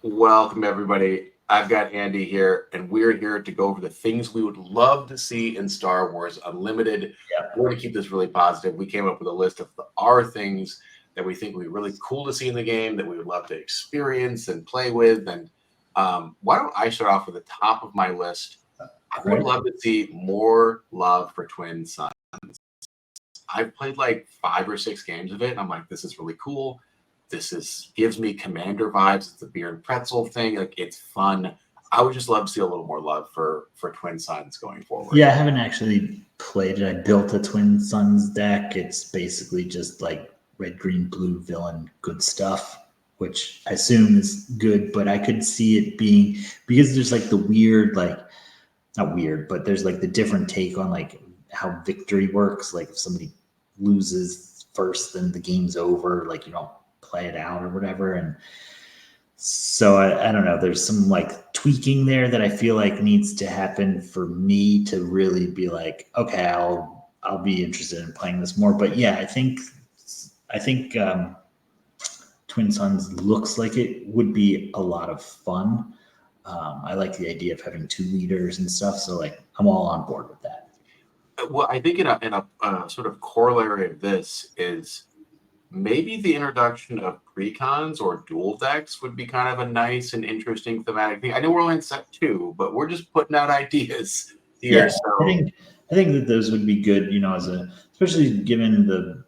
Welcome, everybody. I've got Andy here, and we're here to go over the things we would love to see in Star Wars Unlimited. Yeah. We're going to keep this really positive. We came up with a list of our things that we think would be really cool to see in the game, that we would love to experience and play with. And why don't I start off with the top of my list? I would Right. love to see more love for Twin Suns. I've played like 5 or 6 games of it, and I'm like, this is really cool. This is gives me Commander vibes. It's the beer and pretzel thing. Like it's fun. I would just love to see a little more love for Twin Suns going forward. Yeah, I haven't actually played it. I built a Twin Suns deck. It's basically just like red, green, blue villain, good stuff, which I assume is good, but I could see it being because there's like the weird, like not weird, but there's like the different take on like how victory works. Like if somebody loses first, then the game's over, like you don't play it out or whatever. And so I don't know. There's some like tweaking there that I feel like needs to happen for me to really be like, okay, I'll be interested in playing this more. But yeah, I think Twin Suns looks like it would be a lot of fun. I like the idea of having two leaders and stuff. So like, I'm all on board with that. Well, I think in a sort of corollary of this is maybe the introduction of precons or dual decks would be kind of a nice and interesting thematic thing. I know we're only in set 2, but we're just putting out ideas here. Yeah, I So think I think that those would be good, as a especially given the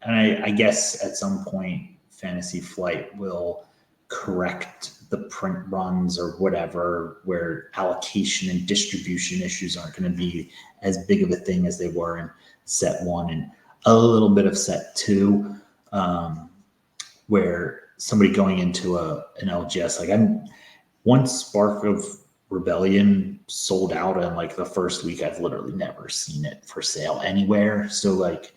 and I guess at some point Fantasy Flight will correct the print runs or whatever where allocation and distribution issues aren't going to be as big of a thing as they were in set one and a little bit of set two, where somebody going into an LGS like I'm once Spark of Rebellion sold out in like the first week. I've literally never seen it for sale anywhere. So like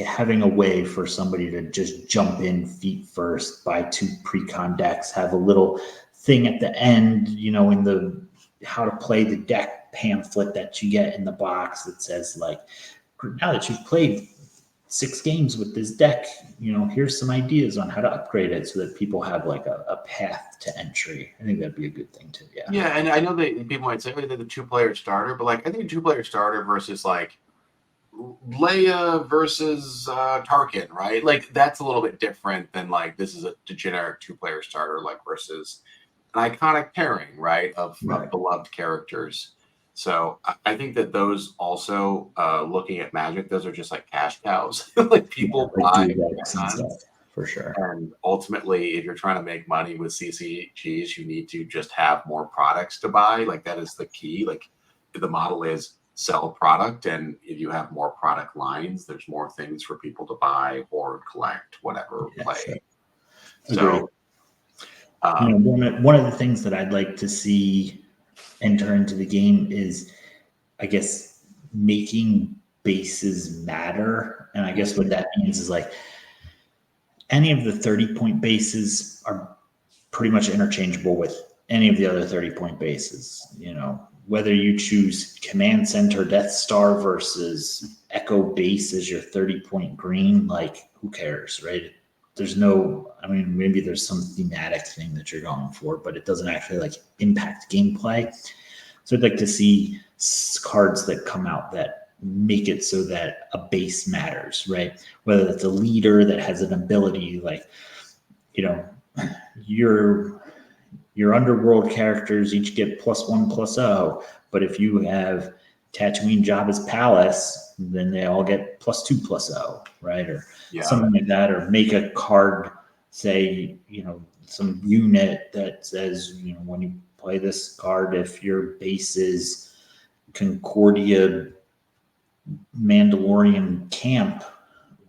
having a way for somebody to just jump in feet first, buy two pre-con decks, have a little thing at the end, in the how to play the deck pamphlet that you get in the box that says like, now that you've played 6 games with this deck, here's some ideas on how to upgrade it so that people have like a path to entry. I think that'd be a good thing too. Yeah. yeah, and I know that people might say, "Oh, they're the two-player starter," but like I think a two-player starter versus like Leia versus Tarkin, right? Like that's a little bit different than like this is a generic two-player starter, like versus an iconic pairing, right, of Right. beloved characters. So I think that those also, looking at Magic, those are just like cash cows. Like Yeah. people Like buy do decks and stuff tons, for sure. and ultimately, if you're trying to make money with CCGs, you need to just have more products to buy. Like that is the key. Like the model is sell product, and if you have more product lines, there's more things for people to buy or collect, whatever, Yeah, sure. play. Agree. So, um, One of the things that I'd like to see enter into the game is, I guess, making bases matter. And I guess what that means is like any of the 30-point bases are pretty much interchangeable with any of the other 30-point bases. Whether you choose Command Center Death Star versus Echo Base as your 30-point green, like who cares, right? There's no, I mean, maybe there's some thematic thing that you're going for, but it doesn't actually like impact gameplay. So I'd like to see cards that come out that make it so that a base matters, right? Whether that's a leader that has an ability like, you know, your your underworld characters each get +1/+0, but if you have Tatooine Jabba's palace, then they all get +2/+0, right? Or yeah. something like that, or make a card say, some unit that says, when you play this card, if your base is Concordia Mandalorian camp,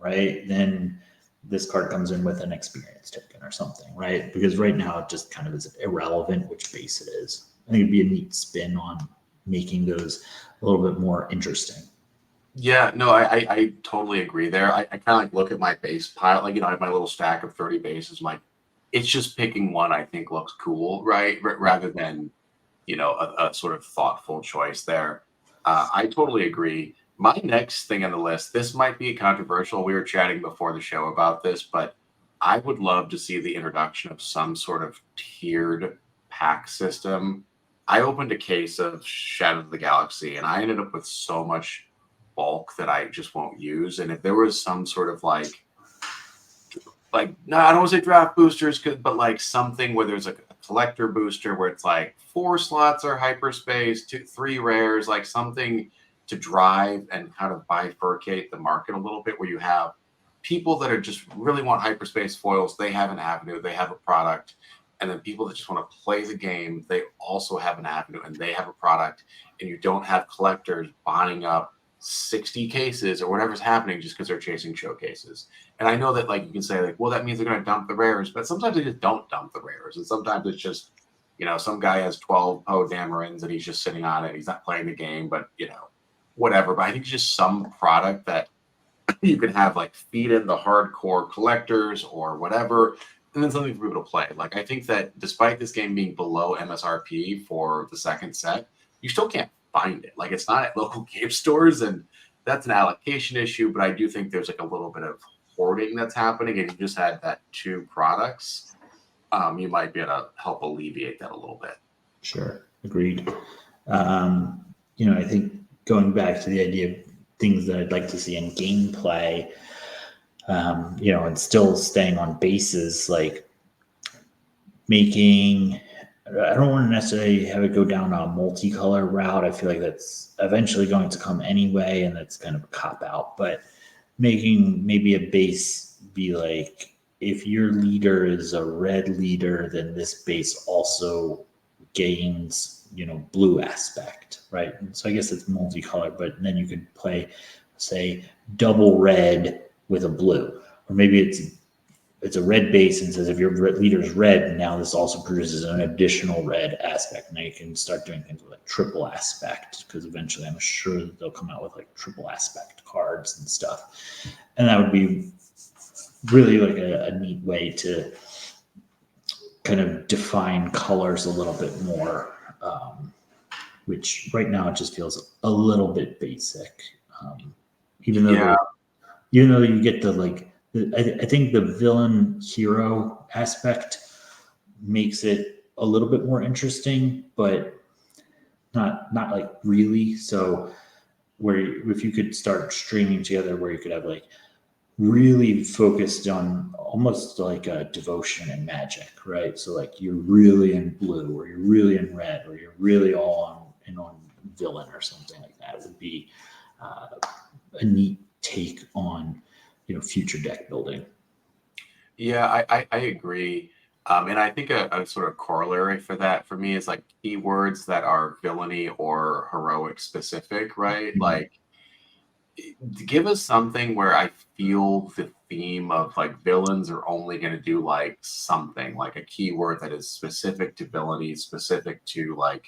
right, then this card comes in with an experience token or something, right? Because right now it just kind of is irrelevant which base it is. I think it'd be a neat spin on making those a little bit more interesting. Yeah, no, I totally agree there. I kind of like look at my base pile, like, I have my little stack of 30 bases. I'm like, it's just picking one I think looks cool, right? Rather than, a sort of thoughtful choice there. I totally agree. My next thing on the list, this might be controversial. We were chatting before the show about this, but I would love to see the introduction of some sort of tiered pack system. I opened a case of Shadow of the Galaxy and I ended up with so much bulk that I just won't use. And if there was some sort of like no, I don't want to say draft boosters, but like something where there's like a collector booster where it's like 4 slots are hyperspace, 3 rares, like something to drive and kind of bifurcate the market a little bit, where you have people that are just really want hyperspace foils, they have an avenue, they have a product, and then people that just want to play the game, they also have an avenue and they have a product, and you don't have collectors buying up 60 cases or whatever's happening just because they're chasing showcases. And I know that like you can say like, well, that means they're going to dump the rares, but sometimes they just don't dump the rares, and sometimes it's just some guy has 12 Poe Damerons and he's just sitting on it. He's not playing the game, but whatever. But I think it's just some product that you can have like feed in the hardcore collectors or whatever, and then something for people to play. Like I think that despite this game being below MSRP for the second set, you still can't find it. Like it's not at local game stores, and that's an allocation issue. But I do think there's like a little bit of hoarding that's happening, and you just had that 2 products. You might be able to help alleviate that a little bit. Sure, agreed. I think going back to the idea of things that I'd like to see in gameplay, and still staying on bases, like making, I don't want to necessarily have it go down a multicolor route. I feel like that's eventually going to come anyway, and that's kind of a cop out, but making maybe a base be like, if your leader is a red leader, then this base also gains, blue aspect, right? And so I guess it's multicolor, but then you could play, say, double red with a blue, or maybe it's a red base and says if your leader is red, now this also produces an additional red aspect. Now you can start doing things like triple aspect, because eventually I'm sure that they'll come out with like triple aspect cards and stuff, and that would be really like a neat way to kind of define colors a little bit more, which right now it just feels a little bit basic. Even though you get the like, I think the villain hero aspect makes it a little bit more interesting, but not like really. So where if you could start stringing together where you could have like really focused on almost like a devotion and magic, right? So like you're really in blue, or you're really in red, or you're really all on villain or something like that. It would be a neat take on future deck building. Yeah, I agree. And I think a sort of corollary for that for me is like keywords that are villainy or heroic specific, right? Mhm. Like give us something where I feel the theme of like villains are only going to do like something, like a keyword that is specific to villainy, specific to like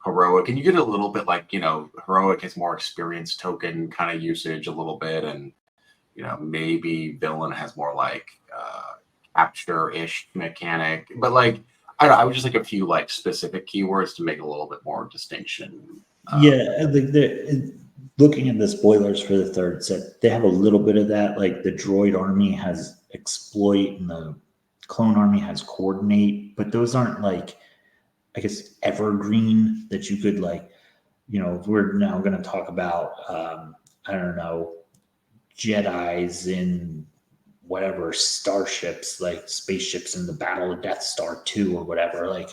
heroic. And you get a little bit like, heroic has more experience token kind of usage a little bit. And, maybe villain has more like capture-ish mechanic. But like, I don't know, I would just like a few like specific keywords to make a little bit more distinction. Yeah, looking at the spoilers for the third set, they have a little bit of that. Like the droid army has exploit and the clone army has coordinate, but those aren't like, I guess, evergreen that you could like, if we're now going to talk about, I don't know, Jedis in whatever starships, like spaceships in the Battle of Death Star 2 or whatever, like,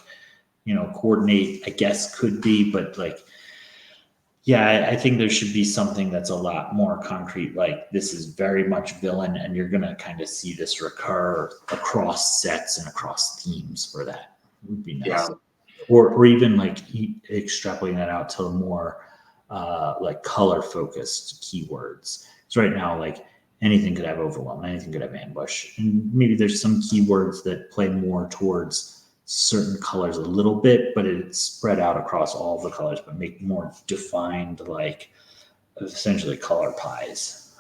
coordinate, I guess, could be, but like, yeah, I think there should be something that's a lot more concrete. Like this is very much villain, and you're gonna kind of see this recur across sets and across themes for that. It would be nice. Yeah. Or even like extrapolating that out to more like color focused keywords. So right now, like anything could have overwhelm, anything could have ambush, and maybe there's some keywords that play more towards certain colors a little bit, but it's spread out across all the colors, but make more defined, like essentially color pies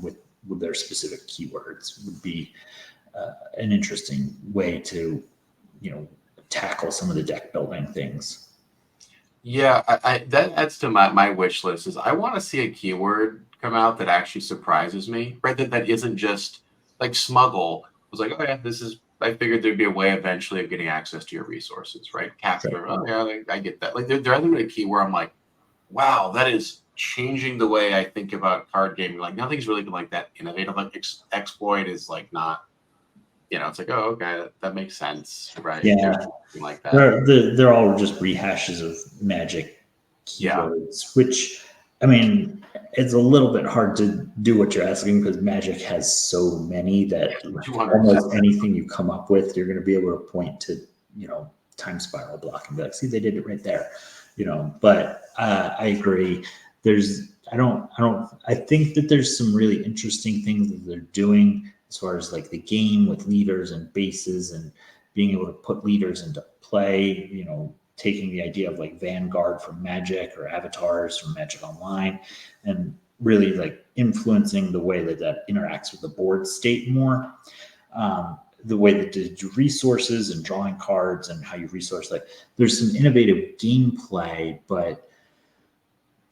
with their specific keywords would be an interesting way to, tackle some of the deck building things. Yeah, that adds to my wish list is I want to see a keyword come out that actually surprises me, right? That isn't just like smuggle was like, oh yeah, this is. I figured there'd be a way eventually of getting access to your resources, right? Sure. Capture. Oh yeah, I get that. Like there hasn't been a key where I'm like, wow, that is changing the way I think about card gaming. Like nothing's really been like that innovative. Like exploit is like not. It's like, oh, okay, that makes sense, right? If Yeah, there's something like that. they're all just rehashes of Magic Yeah, keywords, which I mean, it's a little bit hard to do what you're asking because Magic has so many that like 200%. almost anything you come up with, you're going to be able to point to, time spiral block and be like, see, they did it right there, But I agree. I think that there's some really interesting things that they're doing as far as like the game with leaders and bases and being able to put leaders into play, taking the idea of like Vanguard from Magic or avatars from Magic Online and really like influencing the way that interacts with the board state more. The way that they do resources and drawing cards and how you resource, like there's some innovative gameplay, but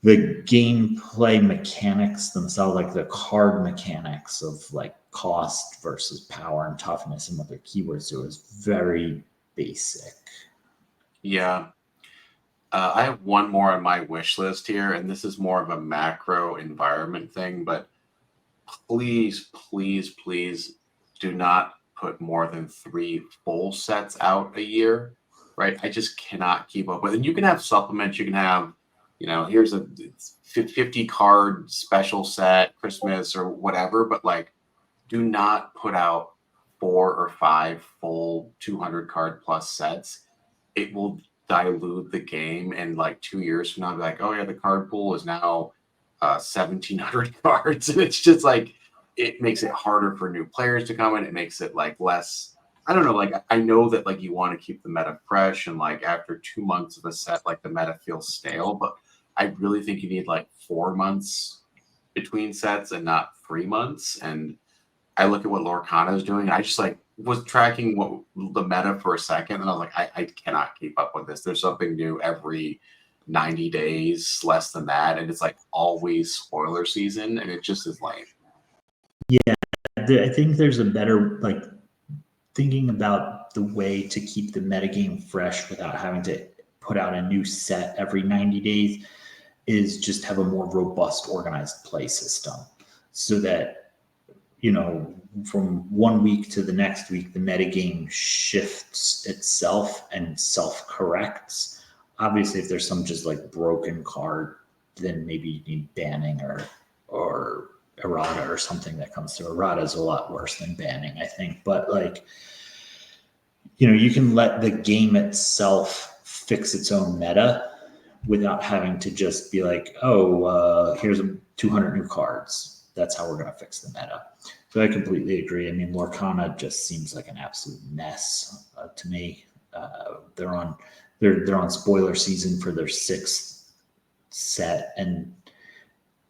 the gameplay mechanics themselves, like the card mechanics of like cost versus power and toughness and what their keywords do is very basic. Yeah. I have one more on my wish list here, and this is more of a macro environment thing, but please, please, please do not put more than 3 full sets out a year, right? I just cannot keep up with it. And you can have supplements, you can have, here's a 50 card special set, Christmas or whatever, but like, do not put out 4 or 5 full 200 card plus sets. It will dilute the game, and like 2 years from now, be like, oh yeah, the card pool is now 1,700 cards, and it's just like it makes it harder for new players to come in. It makes it like less. I don't know. Like I know that like you want to keep the meta fresh, and like after 2 months of a set, like the meta feels stale. But I really think you need like 4 months between sets and not 3 months. And I look at what Lorcana is doing. I just like was tracking what the meta for a second, and I was like, I cannot keep up with this. There's something new every 90 days, less than that, and it's like always spoiler season, and it just is lame. Yeah, I think there's a better like thinking about the way to keep the metagame fresh without having to put out a new set every 90 days is just have a more robust organized play system so that from 1 week to the next week the metagame shifts itself and self-corrects. Obviously if there's some just like broken card, then maybe you need banning or errata or something that comes through. Errata is a lot worse than banning, I think, but like you can let the game itself fix its own meta without having to just be like, oh, here's 200 new cards. That's how we're going to fix the meta. So I completely agree. I mean, Lorcana just seems like an absolute mess to me. They're on spoiler season for their 6th set, and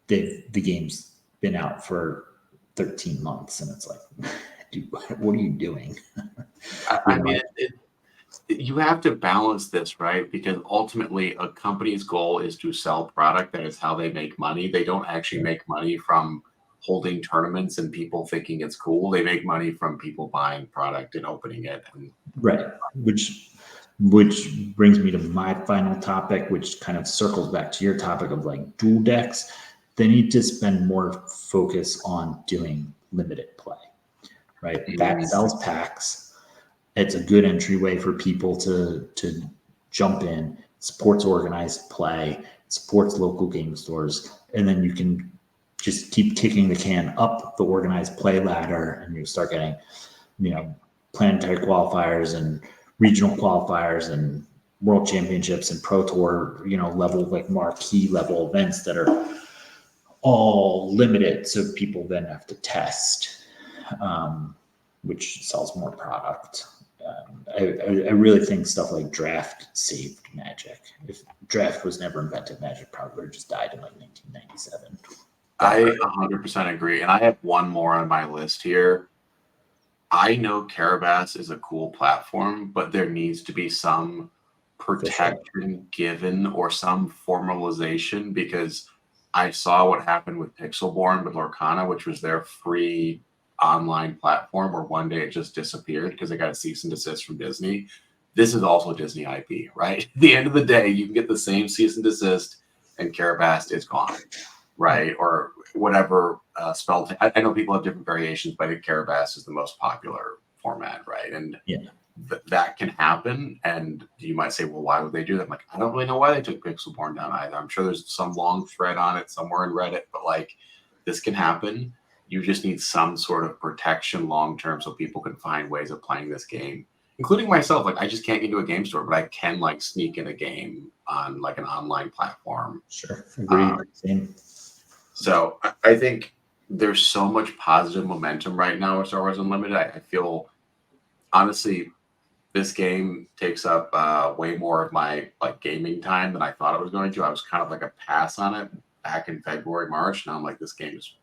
the game's been out for 13 months, and it's like, dude, what are you doing? I mean, you have to balance this, right? Because ultimately, a company's goal is to sell product. That is how they make money. They don't actually make money from holding tournaments and people thinking it's cool. They make money from people buying product and opening it. And right, which brings me to my final topic, which kind of circles back to your topic of like dual decks. They need to spend more focus on doing limited play, right? That sells packs. It's a good entryway for people to jump in, supports organized play, supports local game stores, and then you can just keep kicking the can up the organized play ladder, and you start getting, planetary qualifiers and regional qualifiers and world championships and pro tour, level, like marquee level events that are all limited. So people then have to test, which sells more product. I really think stuff like draft saved Magic. If draft was never invented, Magic probably would have just died in like 1997. I 100% agree. And I have one more on my list here. I know Carabas is a cool platform, but there needs to be some protection given or some formalization, because I saw what happened with Pixelborn with Lorcana, which was their free online platform where one day it just disappeared because they got a cease and desist from Disney. This is also Disney IP, right? At the end of the day, you can get the same cease and desist, and Carabast is gone, right? Or whatever spell. I know people have different variations, but I think Carabast is the most popular format, right? And Yeah. that can happen. And you might say, well, why would they do that? I'm like, I don't really know why they took Pixelborn down either. I'm sure there's some long thread on it somewhere in Reddit, but like this can happen. You just need some sort of protection long term so people can find ways of playing this game, including myself. Like I just can't get into a game store, but I can like sneak in a game on like an online platform. Sure. Agreed. Same. So I think there's so much positive momentum right now with Star Wars Unlimited. I feel honestly, this game takes up way more of my like gaming time than I thought it was going to. I was kind of like a pass on it back in February, March. Now I'm like, this game is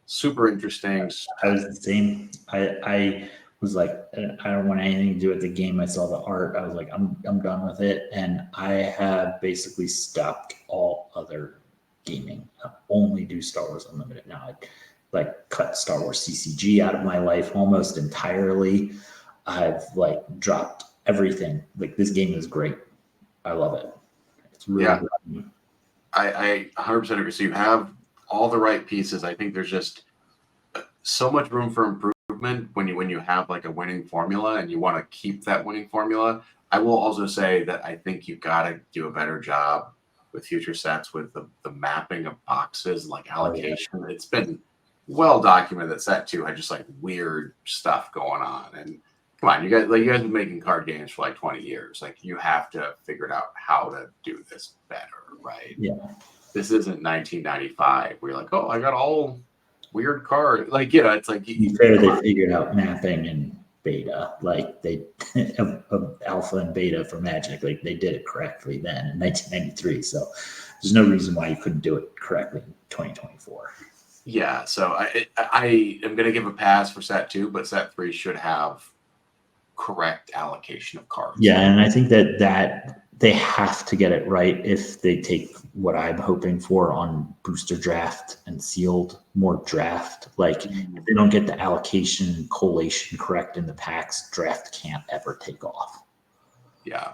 super interesting. I was the same. I was like, I don't want anything to do with the game. I saw the art. I was like, I'm done with it. And I have basically stopped all other gaming. I only do Star Wars Unlimited now. I like cut Star Wars CCG out of my life almost entirely. I've like dropped everything. Like this game is great. I love it. It's really good. I 100% agree. So you have all the right pieces. I think there's just so much room for improvement when you have like a winning formula and you want to keep that winning formula. I will also say that I think you've got to do a better job with future sets with the mapping of boxes, like allocation. It's been well documented that set 2 had just like weird stuff going on. And come on, you guys have been making card games for like 20 years. Like you have to figure out how to do this better, right? Yeah. This isn't 1995 where you're like, oh, I got all weird cards. Like, it's like they figured out mapping and beta, like they of alpha and beta for Magic. Like they did it correctly then in 1993. So there's no reason why you couldn't do it correctly in 2024. Yeah. So I am going to give a pass for set 2, but set 3 should have correct allocation of cards. Yeah, and I think that they have to get it right if they take what I'm hoping for on booster draft and sealed more draft. Like if they don't get the allocation collation correct in the packs, draft can't ever take off. Yeah.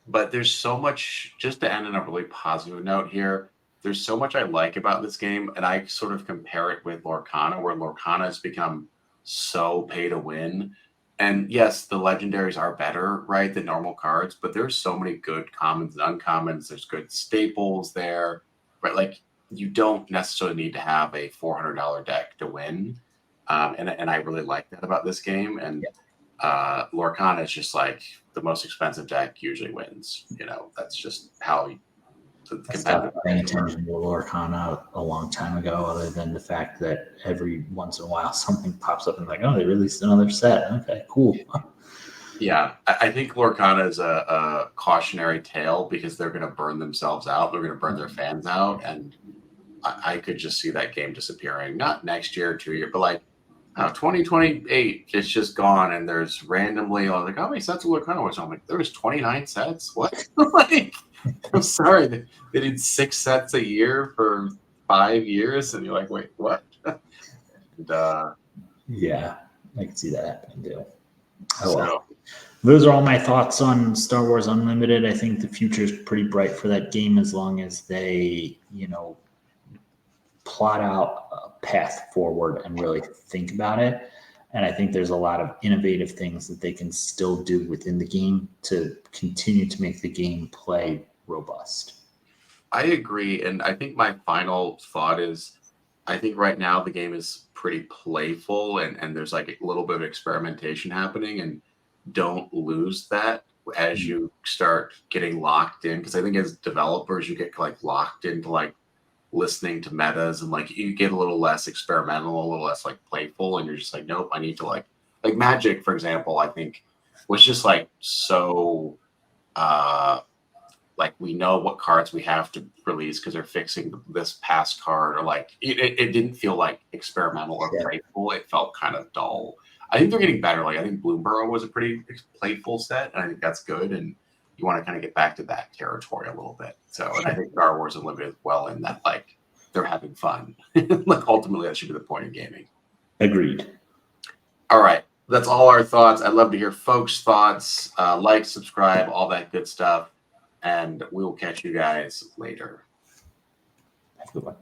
But there's so much, just to end on a really positive note here, there's so much I like about this game, and I sort of compare it with Lorcana, where Lorcana has become so pay to win. And yes, the legendaries are better, right, than normal cards, but there's so many good commons and uncommons. There's good staples there, right? Like you don't necessarily need to have a $400 deck to win. And I really like that about this game. And Lorcana is just like the most expensive deck usually wins. That's just how I stopped paying attention to Lorcana a long time ago, other than the fact that every once in a while something pops up and like, oh, they released another set. Okay, cool. Yeah, I think Lorcana is a cautionary tale because they're going to burn themselves out. They're going to burn their fans out. And I could just see that game disappearing, not next year or 2 years, but like 2028, it's just gone. And there's randomly, like, how many sets of Lorcana was on? I'm like, there was 29 sets? What? Like, I'm sorry, they did 6 sets a year for 5 years, and you're like, wait, what? And, yeah, I can see that happening too. Well, those are all my thoughts on Star Wars Unlimited. I think the future is pretty bright for that game as long as they, plot out a path forward and really think about it. And I think there's a lot of innovative things that they can still do within the game to continue to make the game play robust. I agree. And I think my final thought is I think right now the game is pretty playful and there's like a little bit of experimentation happening, and don't lose that as you start getting locked in. Because I think as developers, you get like locked into like listening to metas and like you get a little less experimental, a little less like playful, and you're just like, nope, I need to like Magic, for example, I think was just like so like we know what cards we have to release because they're fixing this past card, or like it didn't feel like experimental or playful. It felt kind of dull. I think they're getting better. Like I think Bloomburrow was a pretty playful set, and I think that's good. And you want to kind of get back to that territory a little bit. So, and I think Star Wars Unlimited is well in that, like they're having fun. Like ultimately, that should be the point of gaming. Agreed. All right. That's all our thoughts. I'd love to hear folks' thoughts. Like, subscribe, all that good stuff. And we will catch you guys later. Have a good one.